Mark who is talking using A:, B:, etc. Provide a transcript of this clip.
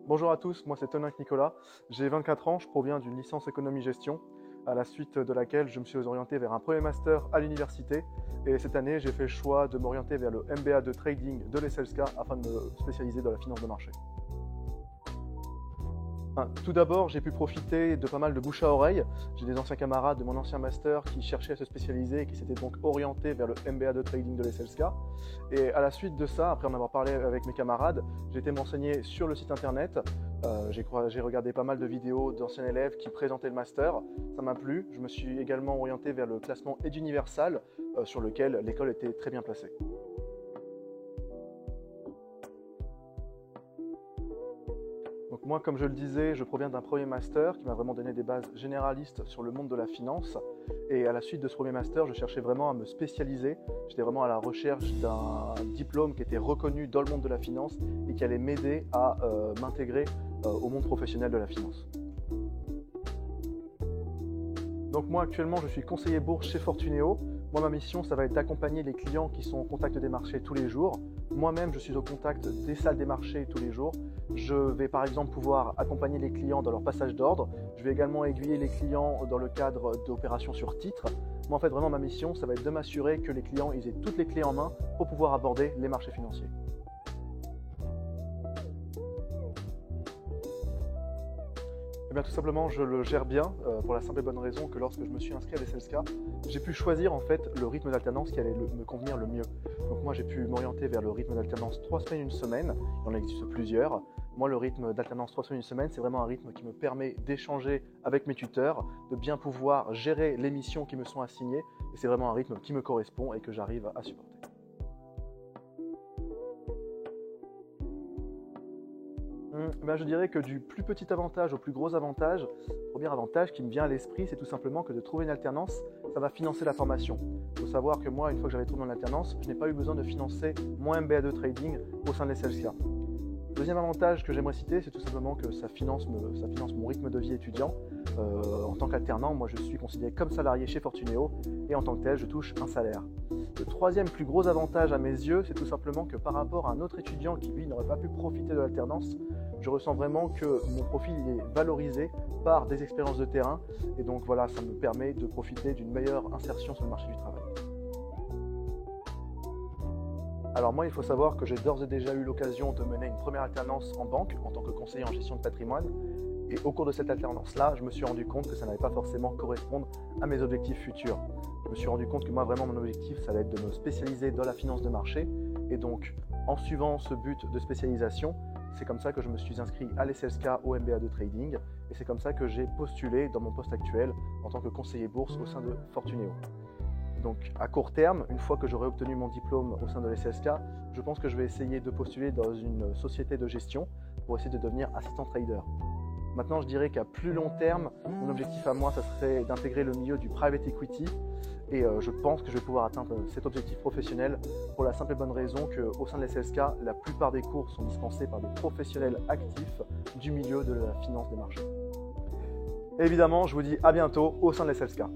A: Bonjour à tous, moi c'est Tonin Nicolas, j'ai 24 ans, je proviens d'une licence économie-gestion, à la suite de laquelle je me suis orienté vers un premier master à l'université et cette année j'ai fait le choix de m'orienter vers le MBA de trading de l'ESSELSCA afin de me spécialiser dans la finance de marché. Tout d'abord, j'ai pu profiter de pas mal de bouche à oreille. J'ai des anciens camarades de mon ancien master qui cherchaient à se spécialiser et qui s'étaient donc orientés vers le MBA de trading de l'ESSELSCA. Et à la suite de ça, après en avoir parlé avec mes camarades, j'ai été m'enseigner sur le site internet. J'ai regardé pas mal de vidéos d'anciens élèves qui présentaient le master. Ça m'a plu. Je me suis également orienté vers le classement Eduniversal sur lequel l'école était très bien placée. Donc moi, comme je le disais, je proviens d'un premier master qui m'a vraiment donné des bases généralistes sur le monde de la finance. Et à la suite de ce premier master, je cherchais vraiment à me spécialiser. J'étais vraiment à la recherche d'un diplôme qui était reconnu dans le monde de la finance et qui allait m'aider à m'intégrer au monde professionnel de la finance. Donc moi, actuellement, je suis conseiller bourse chez Fortuneo. Moi, ma mission, ça va être d'accompagner les clients qui sont au contact des marchés tous les jours. Moi-même, je suis au contact des salles des marchés tous les jours. Je vais par exemple pouvoir accompagner les clients dans leur passage d'ordre. Je vais également aiguiller les clients dans le cadre d'opérations sur titre. Moi, en fait, vraiment, ma mission, ça va être de m'assurer que les clients aient toutes les clés en main pour pouvoir aborder les marchés financiers. Eh bien, tout simplement, je le gère bien pour la simple et bonne raison que lorsque je me suis inscrit à l'ESSELSCA, j'ai pu choisir en fait le rythme d'alternance qui allait me convenir le mieux. Donc moi, j'ai pu m'orienter vers le rythme d'alternance 3 semaines, 1 semaine. Il en existe plusieurs. Moi, le rythme d'alternance 3 semaines, 1 semaine, c'est vraiment un rythme qui me permet d'échanger avec mes tuteurs, de bien pouvoir gérer les missions qui me sont assignées. Et c'est vraiment un rythme qui me correspond et que j'arrive à supporter. Je dirais que du plus petit avantage au plus gros avantage, le premier avantage qui me vient à l'esprit, c'est tout simplement que de trouver une alternance, ça va financer la formation. Il faut savoir que moi, une fois que j'avais trouvé mon alternance, je n'ai pas eu besoin de financer mon MBA de trading au sein de l'ESSELSCA. Deuxième avantage que j'aimerais citer, c'est tout simplement que ça finance mon rythme de vie étudiant. En tant qu'alternant, moi je suis considéré comme salarié chez Fortuneo et en tant que tel, je touche un salaire. Le troisième plus gros avantage à mes yeux, c'est tout simplement que par rapport à un autre étudiant qui lui n'aurait pas pu profiter de l'alternance, je ressens vraiment que mon profil est valorisé par des expériences de terrain et donc voilà, ça me permet de profiter d'une meilleure insertion sur le marché du travail. Alors moi, il faut savoir que j'ai d'ores et déjà eu l'occasion de mener une première alternance en banque en tant que conseiller en gestion de patrimoine. Et au cours de cette alternance-là, je me suis rendu compte que ça n'allait pas forcément correspondre à mes objectifs futurs. Je me suis rendu compte que moi, vraiment, mon objectif, ça va être de me spécialiser dans la finance de marché. Et donc, en suivant ce but de spécialisation, c'est comme ça que je me suis inscrit à l'ESSELSCA au MBA de trading. Et c'est comme ça que j'ai postulé dans mon poste actuel en tant que conseiller bourse au sein de Fortuneo. Donc à court terme, une fois que j'aurai obtenu mon diplôme au sein de l'ESSELSCA, je pense que je vais essayer de postuler dans une société de gestion pour essayer de devenir assistant trader. Maintenant, je dirais qu'à plus long terme, mon objectif à moi, ça serait d'intégrer le milieu du private equity et je pense que je vais pouvoir atteindre cet objectif professionnel pour la simple et bonne raison qu'au sein de l'ESSELSCA, la plupart des cours sont dispensés par des professionnels actifs du milieu de la finance des marchés. Et évidemment, je vous dis à bientôt au sein de l'ESSELSCA.